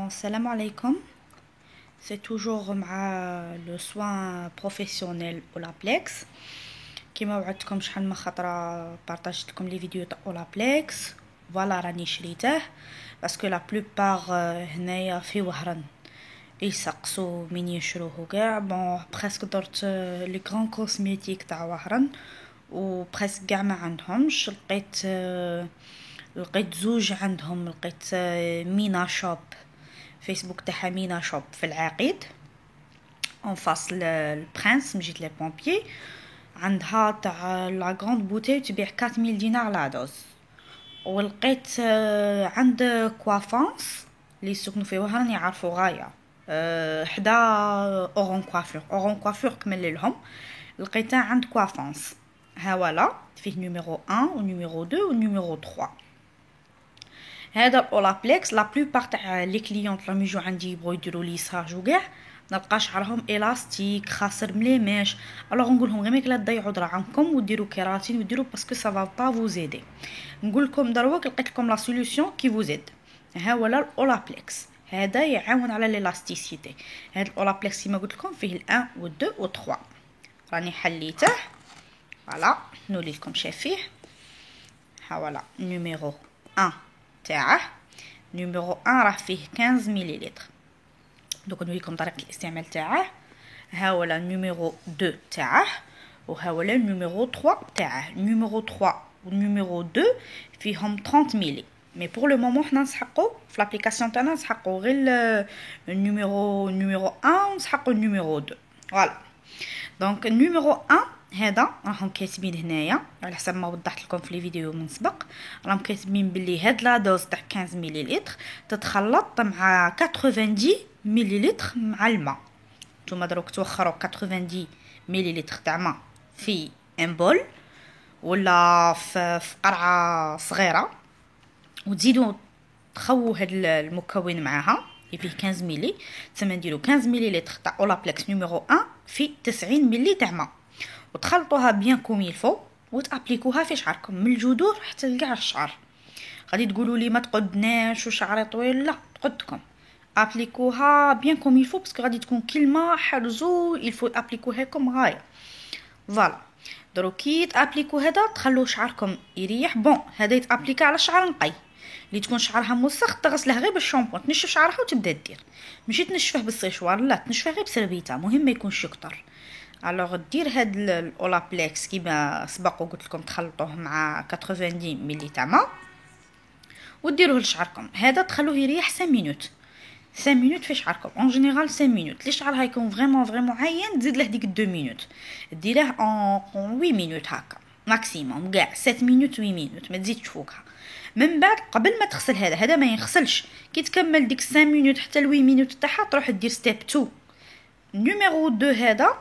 Salam alaikum. C'est toujours le soin professionnel Olaplex. كما وعدتكم شحال من خطره بارطاجت لكم لي فيديو تاع Olaplex. فوالا راني شريته باسكو لا بلوبار هنايا في وهران يسقسوا من يشروه وكاع بون بريسك درت لي غران كوسميتيك تاع وهران و بريسك كاع ما عندهمش. لقيت زوج عندهم. لقيت مينا شوب، فيسبوك تاعها مينا شوب في العقيد اون فاس البرنس مجيت لي بومبيي. عندها تاع لا غروند بوتي تبيع 4000 دينار لا دوز. ولقيت عند كوافونس اللي يسكنوا في وهران يعرفوا غايه حدا اورون كوافور كمل لهم. لقيتها عند كوافونس هاولا فيه نيميرو 1 و نيميرو 2 و نيميرو 3. هذا الاولابليكس لا بلوبار تاع لي كليونط راهم يجوا عندي يبغوا يديروا لي ساج وكاع نلقى شعرهم الاستيك خاسر مليماش. الوغ نقول لهم غير ماك لا تضيعوا دراعمكم وديروا كيراتين وديروا باسكو سا فا با فو زيدي. نقول لكم دروك لقيت لكم لا سوليوشن كي فو زيد. ها هو الاولابليكس هذا يعاون على ليلاستيسيتي. هذا الاولابليكس كما قلت لكم فيه ال1 و2 و3. راني حليته فوالا نولي لكم شايفيه. ها فوالا نيميرو 1 تاعه. نيميرو 1 راه فيه 15 مليلتر. دوك نوريكم طريقه الاستعمال تاعه. ها هو نيميرو 2 تاعه وها هو نيميرو 3 تاعه. نيميرو 3 ونيميرو 2 فيهم 30 ملي. مي بور لو مومون حنا نسحقوا في لابليكاسيون تاعنا نسحقوا غير نيميرو 1 ونسحقوا نيميرو 2 فوالا. دونك نيميرو 1 هذا راهم كاتبين هنايا على حسب ما وضحت لكم في لي فيديو من سبق. راهم كاتبين بلي هاد لا دوز تاع 15 مليلتر تتخلط مع 90 مليلتر مع الماء. نتوما دروك توخروا 90 مليلتر تاع ماء في ان بول ولا في قرعه صغيره وتزيدوا تخووا هاد المكون معاها اللي فيه 15 ملي. تما نديروا 15 مليلتر تاع اولابليكس نيميرو 1 في 90 ملي تاع ماء وتخلطوها بيان كوم يلفو وتابليكوها في شعركم من الجذور حتى لكاع الشعر. غادي تقولوا لي ما تقدناش وشعري طويل، لا تقدكم. ابليكوها بيان كوم يلفو باسكو غادي تكون كلمه حرزو يلفو ابليكوها كم غايه فوالا. دروكي تابليكو هذا تخلوا شعركم يريح. بون هذا يتابليكا على شعر نقي اللي تكون شعرها موسخ تغسله غير بالشامبو تنشف شعرها وتبدا دير. ماشي تنشفه بالسيشوار، لا تنشفه غير بسربيته، مهم ما يكونش كتر. الوغ دير هاد الاولابليكس كيما سبق وقلت لكم تخلطوه مع 90 ملي تاع ماء وديروه لشعركم. هذا تخلوه يريح 5 مينوت. 5 مينوت في شعركم اون جينيرال. 5 مينوت اللي شعرها يكون فريمون عيان تزيد له ديك 2 مينوت ديره اون 8 مينوت هكا ماكسيموم كاع 7 مينوت 8 مينوت ما تزيدش فوقها. من بعد قبل ما تغسل هذا ما يغسلش. كي تكمل ديك 5 مينوت حتى ل 8 مينوت تاعها تروح دير ستيب 2 نيميرو 2. هذا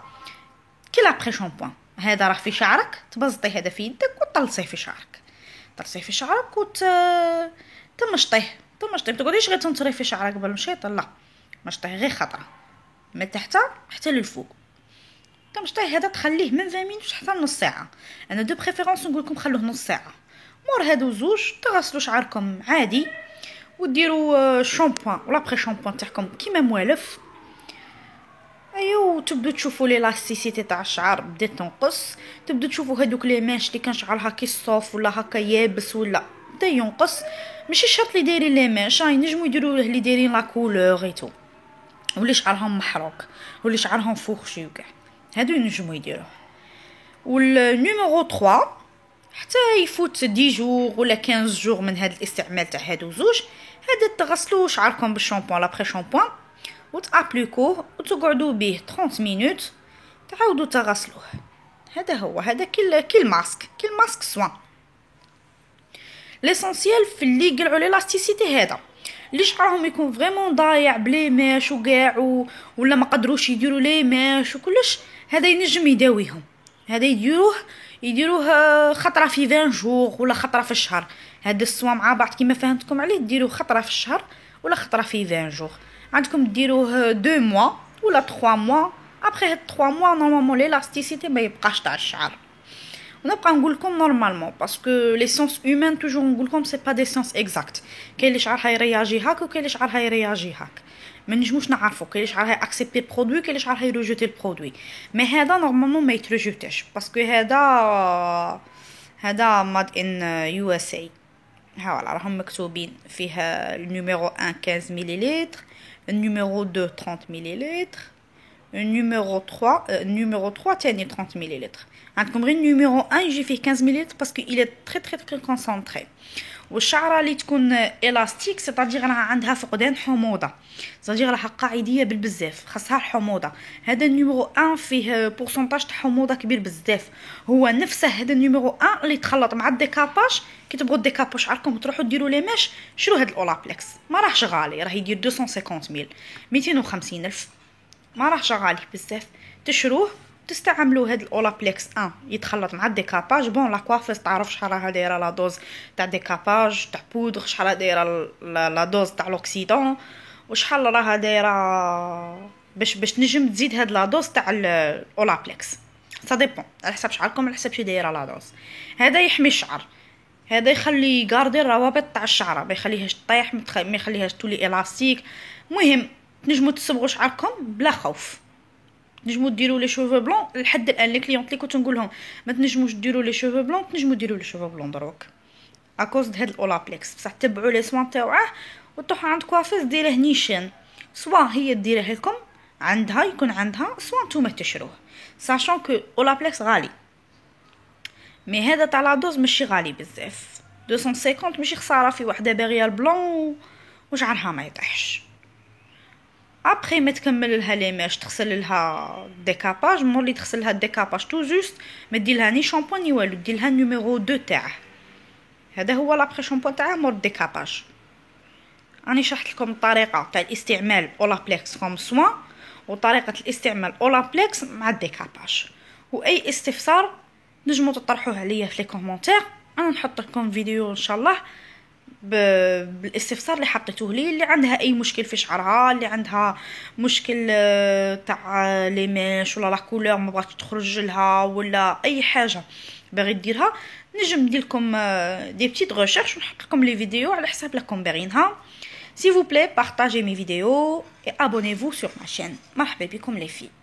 كي لابري شامبوان هذا راه في شعرك تبزطي هذا في يدك وتطلصيه في شعرك. طلصيه في شعرك تمشطيه ما تقعديش غير تنطري في شعرك بالمشيط، لا مشطيه غير خطره من تحت حتى للفوق. تمشطيه هذا تخليه من 20 مينوت حتى نص ساعه. انا دو بريفيرونس نقول لكم خلوه نص ساعه. مور هادو زوج تغسلوا شعركم عادي وديروا شامبوان ولا بري شامبوان تاعكم كيما موالف. ايوا تبدو تشوفوا ليلاستيسيتي تاع الشعر بدات تنقص. تبدو تشوفوا هذوك لي ماش اللي كان شعرها كي الصوف ولا هكا يابس ولا بدا ينقص. ماشي شرط لي دايرين لي ماش ينجموا يديروا له اللي دايرين لا كولور ايتو واللي شعرهم محروق واللي شعرهم فوخشي وكاع هادو ينجموا يديروه. والنيميرو 3 حتى يفوت 10 جور ولا 15 جور من هذا الاستعمال تاع هادو زوج. هذا تغسلوا شعركم بالشامبوان لا بري شامبوان وتابليكوه وتقعدوا به 30 مينوت تعاودوا تغسلوه. هذا هو هذا كل ماسك سوان. ليسونسيال في اللي يقلعوا ليلاستيسيتي هذا اللي شعرهم يكون فريمون ضايع بلي ماش وكاع ولا ما قدروش يديروا لي ماش وكلش. هذا ينجم يداويهم. هذا يديروه خطره في 20 جور ولا خطره في الشهر. هذا السوا مع بعض كيما فهمتكم عليه ديروه خطره في الشهر ولا خطره في 20 جور. عندكم ديروه 2 موا ولا 3 موا. ابري هاد 3 موا نورمالمون ليلاستيسيتي ما يبقاش تاع الشعر ونبقى نقول لكم نورمالمون باسكو لي سونس هيومان توجور نقول لكم سي با دي سونس اكزاكت. كاين اللي شعرها يرياجي هاك وكاين اللي شعرها يرياجي هاك، ما نجموش نعرفوا. كاين اللي شعرها اكسبتي برودوي كاين اللي شعرها يروجوتي البرودوي. مي هذا نورمالمون ما يتروجوتاش باسكو هذا ماد ان يو اس اي. ها راهم مكتوبين فيها النيميرو 1 15 مليلتر، النيميرو 2 30 مليلتر، النيميرو 3 تاني 30 مليلتر. عندكم غير النيميرو 1 يجي فيه 15 مليلتر باسكو il est très très très concentré. والشعره اللي تكون الاستيك سيتادير راها عندها فقدان حموضه، سيتادير راها قاعديه بالبزاف خاصها الحموضه. هذا النيميرو 1 فيه بورسونتاج تاع حموضه كبير بزاف، هو نفسه هذا النيميرو 1 اللي تخلط مع الديكاباج. كي تبغوا ديكاباج شعركم تروحوا ديروا لي ماش، شرو هذا الاولابلكس ما راهش غالي، راه يدير 250,000 250,000، ما راهش غالي بزاف. تشروه تستعملوا هاد الاولابلكس 1 يتخلط مع الديكاباج. بون لا كوافيس تعرف شحال راها دايره لا دوز تاع ديكاباج تاع بودر، شحال دايره لا دوز تاع لوكسيدون، وشحال راها دايره باش تنجم تزيد هاد لا دوز تاع الاولابلكس. سا ديبون على حسب شعركم، على حسب شي دايره لا دوز. هذا يحمي الشعر، هذا يخلي يغاردي الروابط تاع الشعره، ما يخليهاش طيح، ما يخليهاش تولي الاستيك. مهم تنجموا تصبغوا شعركم بلا خوف، تنجموا ديروا لي شوفو بلون. لحد الان لي كليونط اللي كنت نقول لهم ما تنجموش ديروا لي شوفو بلون، تنجموا ديروا لي شوفو بلون دروك اكوز هاد الاولابلكس. بصح تبعوا لي سوان تاوعه وتروحوا عند كوافيس ديره نيشان، سوا هي ديره لكم عندها يكون عندها، سوا نتوما تشروه. ساشون كو اولابلكس غالي، مي هذا تاع لا دوز ماشي غالي بزاف، 250 ماشي خساره في وحده باغيه البلون وشعرها ما يطيحش. ابخي ما تكمل لها لي ماش تغسل لها ديكاباج، مولي تغسل لها الديكاباج تو جوست ما دير لها ني شامبون ني والو، دير لها النيميرو 2 تاعه. هذا هو لابخي شامبون تاعه مور الديكاباج. راني شرحت لكم الطريقه تاع الاستعمال اولابلكس كوم سوان وطريقه الاستعمال اولابلكس مع الديكاباج. واي استفسار نجموا تطرحوه عليا في لي كومونتير، انا نحط لكم فيديو ان شاء الله بالاستفسار اللي حطيتوه لي. اللي عندها اي مشكل في شعرها، اللي عندها مشكل تاع لي ميش ولا لا كولور ما بغاتش تخرج لها ولا اي حاجه باغي ديرها، نجم ندير لكم دي بتيت ريشيرش ونحط لكم لي فيديو على حساب لكم باغينها. s'il vous plaît partagez mes vidéos et abonnez-vous sur ma chaîne. مرحبا بكم les filles.